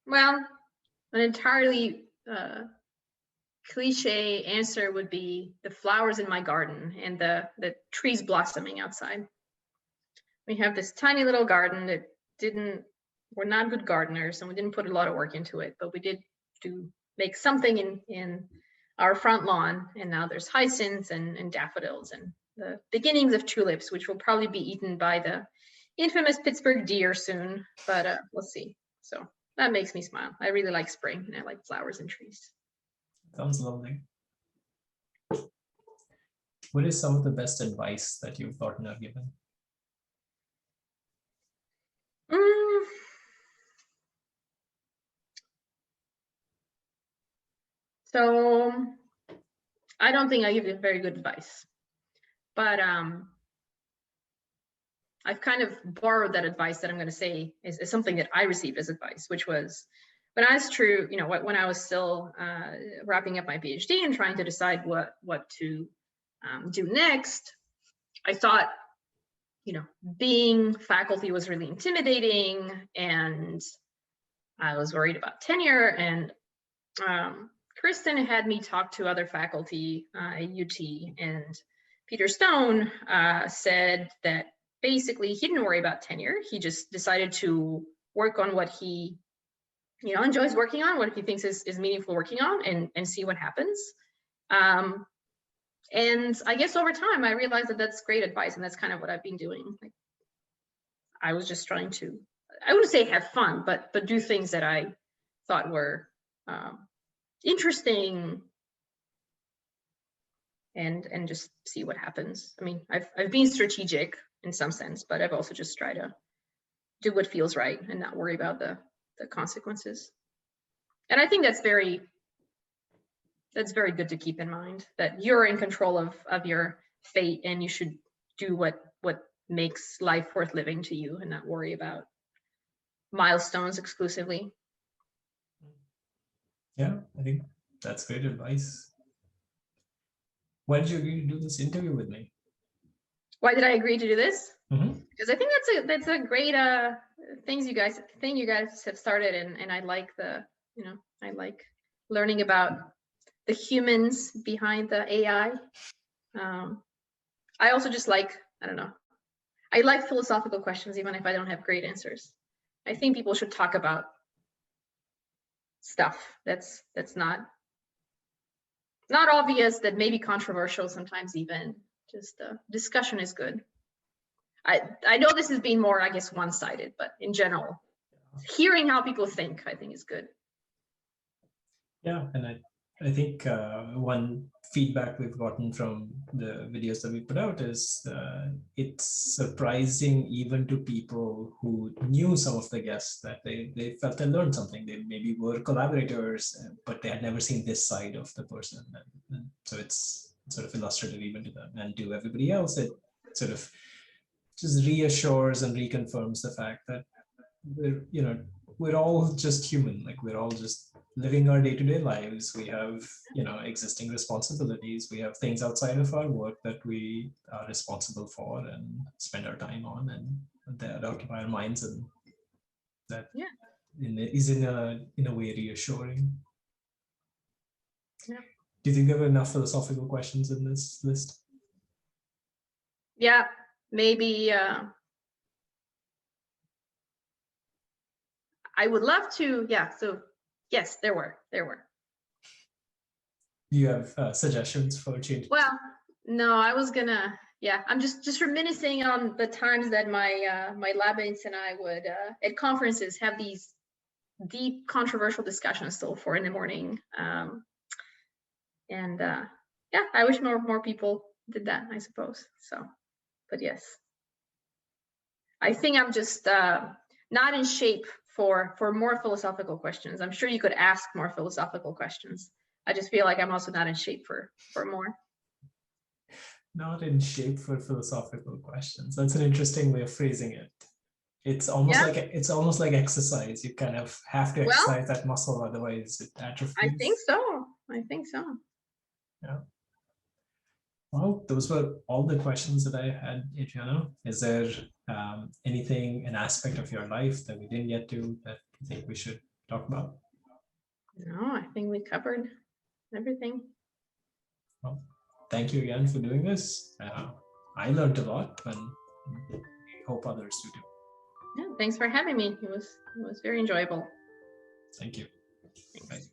Well, an entirely cliche answer would be the flowers in my garden and the trees blossoming outside. We have this tiny little garden that we're not good gardeners and we didn't put a lot of work into it, but we did make something in our front lawn, and now there's hyacinths and daffodils and the beginnings of tulips, which will probably be eaten by the infamous Pittsburgh deer soon, but we'll see. So that makes me smile. I really like spring and I like flowers and trees. Sounds lovely. What is some of the best advice that you've gotten or given? So I don't think I give you very good advice, but I've kind of borrowed that advice that I'm going to say is something that I received as advice, which was when I was when I was still wrapping up my PhD and trying to decide what to do next. I thought, being faculty was really intimidating, and I was worried about tenure. And Kristen had me talk to other faculty at UT, and Peter Stone said that basically he didn't worry about tenure. He just decided to work on what he enjoys working on, what he thinks is meaningful working on, and see what happens. And I guess over time, I realized that that's great advice, and that's kind of what I've been doing. Like, I was just trying to, I wouldn't say have fun, but do things that I thought were interesting, and just see what happens. I mean, I've been strategic in some sense, but I've also just tried to do what feels right and not worry about the consequences. And I think that's very good to keep in mind, that you're in control of your fate, and you should do what makes life worth living to you and not worry about milestones exclusively. Yeah, I think that's great advice. Why did you agree to do this interview with me? Why did I agree to do this? Mm-hmm. Because I think that's a great thing you guys have started, and I like I like learning about the humans behind the AI. I also just like, I like philosophical questions, even if I don't have great answers. I think people should talk about stuff that's not obvious, that may be controversial sometimes, even just discussion is good. I know this is being more, I guess, one-sided, but in general, hearing how people think, I think, is good. Yeah, and I think one feedback we've gotten from the videos that we put out is it's surprising even to people who knew some of the guests that they felt they learned something. They maybe were collaborators, but they had never seen this side of the person. And so it's sort of illustrative even to them. And to everybody else, it sort of just reassures and reconfirms the fact that we're all just human. Like, we're all just living our day-to-day lives. We have, existing responsibilities. We have things outside of our work that we are responsible for and spend our time on, and that occupy our minds, and that is in a way reassuring. Yeah. Do you think there were enough philosophical questions in this list? Yeah, maybe. I would love to. Yeah. So yes, there were. Do you have suggestions for change? Well, no, I was gonna. Yeah, I'm just reminiscing on the times that my lab mates and I would at conferences have these deep controversial discussions till 4 a.m. Yeah, I wish more people did that, I suppose. So, but yes, I think I'm just not in shape for more philosophical questions. I'm sure you could ask more philosophical questions. I just feel like I'm also not in shape for more. Not in shape for philosophical questions. That's an interesting way of phrasing it. It's almost like exercise. You kind of have to exercise that muscle, otherwise it atrophies. I think so. Yeah. Well, those were all the questions that I had, Adriana. Is there anything, an aspect of your life that we didn't get to that you think we should talk about? No, I think we covered everything. Well, thank you again for doing this. I learned a lot, and I hope others do too. Yeah, thanks for having me. It was very enjoyable. Thank you. Thanks. Bye.